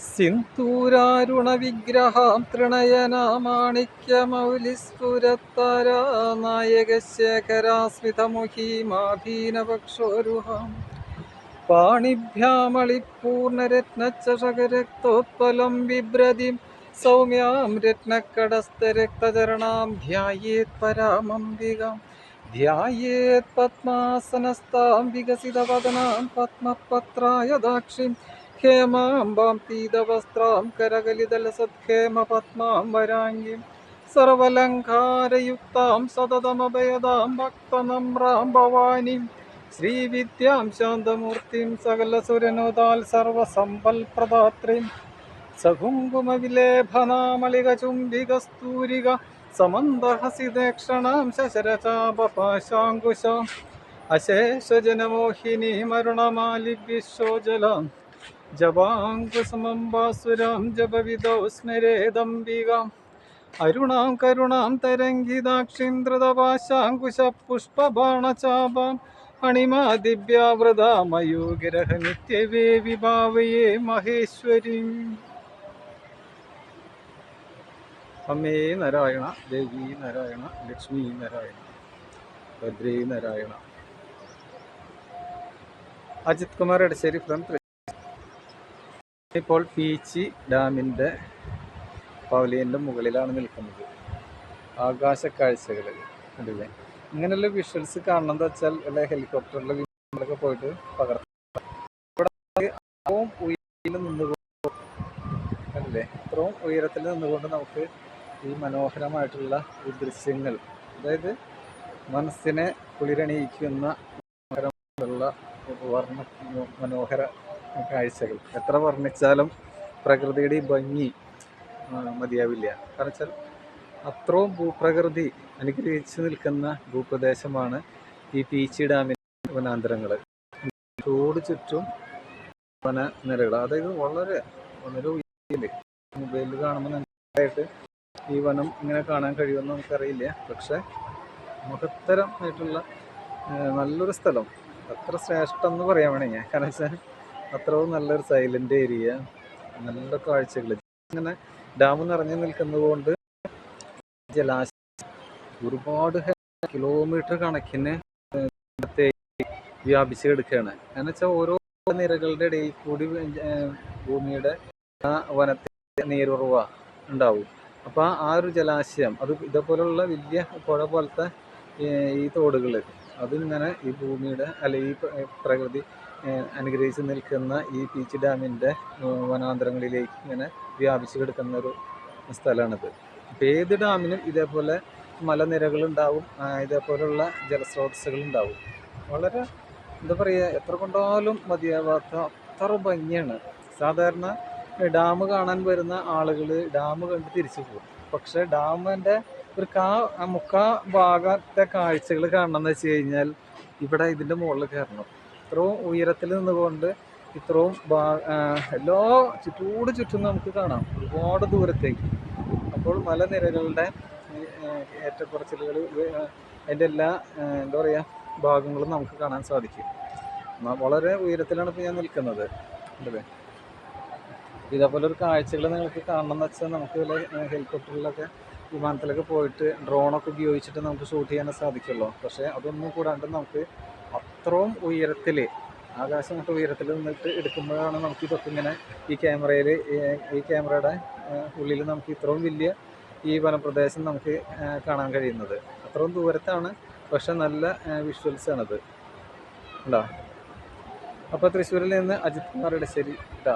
സിന്ദൂരാരുണവിഗ്രഹാം തൃണയനാമാണിക്യമൗലിസ്ഫുരത്തരാ നായകശേഖരാസ്മിതമുഖീമാഭീനവക്ഷോരുഹാം പാണിഭ്യാമളിപൂർണരത്നചഷകരക്തോത്പലം ബിഭ്രതിം സൗമ്യാം രത്നക്കടസ്ഥരക്തചരണാം ധ്യായേത് പരാമംബികാം ധ്യായേത് പത്മാസനസ്ഥാം വികസിതവദനാം പത്മപത്രായദാക്ഷിം ഹേമാംബാം പീതവസ്ത്രാം കരകലിതലസത്ഖേമ പത്മാം വരാംഗീം സർവലങ്കാരയുക്താം സതതമഭയദാം ഭക്തനമ്രാം ഭവാനിം ശ്രീവിദ്യാം ശാന്തമൂർത്തിം സകലസുരനുതാൽ സർവസമ്പൽപ്രദാത്രീം സകുങ്കുമവിലേഭനാമളികചുംബികസ്തൂരിക സമന്തഹസിതേക്ഷണാം ശശരചാപപാശാങ്കുശാം അശേഷജനമോഹിനീമരുണമാലിവിശ്വജലാം ജപാങ്കുസുമംബാസുരാം ജപവിദോ സ്മരേദംബികാം അരുണാം കരുണാം തരംഗിതാക്ഷീന്ദ്രതപാശാങ്കുശപുഷ്പബാണചാപാം അണിമാദിവ്യാവൃതാമയൂഗ്രഹനിത്യവേ വിഭാവയേ മഹേശ്വരീം. അമ്മേ നാരായണ, ദേവി നാരായണ, ലക്ഷ്മി നാരായണ, ഭദ്രേ നാരായണ. അജിത് കുമാർ എടശ്ശേരി ഫ്രം തൃശ്ശൂർ. ഇപ്പോൾ പീച്ചി ഡാമിൻ്റെ പവലിയൻ്റെ മുകളിലാണ് നിൽക്കുന്നത്. ആകാശ കാഴ്ചകൾ കണ്ടില്ലേ? ഇങ്ങനെയുള്ള വിഷ്വൽസ് കാണണം എന്താ വെച്ചാൽ വല്ല ഹെലികോപ്റ്ററിലെ വിമാനങ്ങളൊക്കെ പോയിട്ട് പകർത്താം. ഇത്രയും ഉയരത്തിൽ നിന്നുകൊണ്ട് കണ്ടില്ലേ? ഇത്രയും ഉയരത്തിൽ നിന്നുകൊണ്ട് നമുക്ക് ഈ മനോഹരമായിട്ടുള്ള ഈ ദൃശ്യങ്ങൾ, അതായത് മനസ്സിനെ കുളിരണിയിക്കുന്ന മനോഹരമായിട്ടുള്ള മനോഹര കാഴ്ചകൾ എത്ര വർണ്ണിച്ചാലും പ്രകൃതിയുടെ ഈ ഭംഗി മതിയാവില്ല. കാരണം വെച്ചാൽ അത്രയും ഭൂപ്രകൃതി അനുഗ്രഹിച്ച് നിൽക്കുന്ന ഭൂപ്രദേശമാണ് ഈ പീച്ചി ഡാമിൻ്റെ വനാന്തരങ്ങൾ. ചൂട് ചുറ്റും വനനിരകൾ, അതായത് വളരെ വളരെ ഉയരത്തിൽ മൊബൈലിൽ കാണുമ്പോൾ നന്നായിട്ട് ഈ വനം ഇങ്ങനെ കാണാൻ കഴിയുമെന്ന് നമുക്കറിയില്ല. പക്ഷെ മഹത്തരമായിട്ടുള്ള നല്ലൊരു സ്ഥലം, അത്ര ശ്രേഷ്ഠം എന്ന് പറയാൻ വേണമെങ്കിൽ. കാരണം വെച്ചാൽ അത്രയും നല്ലൊരു സൈലൻ്റ് ഏരിയ, നല്ല കാഴ്ചകൾ. ഇങ്ങനെ ഡാം നിറഞ്ഞു നിൽക്കുന്നത് കൊണ്ട് ജലാശയം ഒരുപാട് കിലോമീറ്റർ കണക്കിന് വ്യാപിച്ച് കിടക്കുകയാണ്. എന്ന് വെച്ചാൽ ഓരോ നിരകളുടെ ഇടയിൽ കൂടി ഭൂമിയുടെ ആ വനത്തിൻ്റെ നീരുറവ ഉണ്ടാവും. അപ്പോൾ ആ ഒരു ജലാശയം, അത് ഇതേപോലുള്ള വലിയ പുഴ പോലത്തെ ഈ തോടുകൾ അതിങ്ങനെ ഈ ഭൂമിയുടെ ഈ പ്രകൃതി അനുഗ്രഹിച്ച് നിൽക്കുന്ന ഈ പീച്ചി ഡാമിൻ്റെ വനാന്തരങ്ങളിലേക്ക് ഇങ്ങനെ വ്യാപിച്ച് കിടക്കുന്ന ഒരു സ്ഥലമാണിത്. അപ്പോൾ ഏത് ഡാമിനും ഇതേപോലെ മലനിരകളുണ്ടാവും, ഇതേപോലുള്ള ജലസ്രോതസ്സുകളുണ്ടാവും. വളരെ എന്താ പറയുക, എത്ര കൊണ്ടാലും മതിയാവാത്ത അത്ര ഭംഗിയാണ്. സാധാരണ ഡാം കാണാൻ വരുന്ന ആളുകൾ ഡാം കണ്ട് തിരിച്ചു പോകും. പക്ഷേ ഡാമിൻ്റെ ഒരു മുക്കാ ഭാഗത്തെ കാഴ്ചകൾ കാണണമെന്ന് വെച്ച് കഴിഞ്ഞാൽ ഇവിടെ ഇതിൻ്റെ മുകളിൽ കയറണം. ഇത്രയും ഉയരത്തിൽ നിന്നുകൊണ്ട് ഇത്രയും എല്ലാ ചുറ്റും നമുക്ക് കാണാം, ഒരുപാട് ദൂരത്തേക്ക്. അപ്പോൾ മലനിരകളുടെ ഏറ്റക്കുറച്ചിലുകൾ അതിൻ്റെ എല്ലാ എന്താ പറയുക ഭാഗങ്ങളും നമുക്ക് കാണാൻ സാധിക്കും. വളരെ ഉയരത്തിലാണ് ഇപ്പോൾ ഞാൻ നിൽക്കുന്നത്. ഉണ്ടല്ലേ? ഇതേപോലെ ഒരു കാഴ്ചകൾ നിങ്ങൾക്ക് കാണണം എന്ന് വെച്ചാൽ നമുക്ക് ഹെലികോപ്റ്ററിലൊക്കെ വിമാനത്തിലൊക്കെ പോയിട്ട് ഡ്രോണൊക്കെ ഉപയോഗിച്ചിട്ട് നമുക്ക് ഷൂട്ട് ചെയ്യാൻ സാധിക്കുമല്ലോ. പക്ഷേ അതൊന്നും കൂടാണ്ട് നമുക്ക് അത്രയും ഉയരത്തിൽ, ആകാശം മറ്റു ഉയരത്തിൽ നിന്നിട്ട് എടുക്കുമ്പോഴാണ് നമുക്ക് ഇതൊക്കെ ഇങ്ങനെ ഈ ക്യാമറയുടെ ഉള്ളിൽ നമുക്ക് ഇത്രയും വലിയ ഈ വനപ്രദേശം നമുക്ക് കാണാൻ കഴിയുന്നത്. അത്രയും ദൂരത്താണ്, പക്ഷെ നല്ല വിഷ്വൽസാണത്. ഉണ്ടോ? അപ്പോൾ തൃശ്ശൂരിൽ നിന്ന് അജിത് കുമാർ എടശ്ശേരി കേട്ടോ.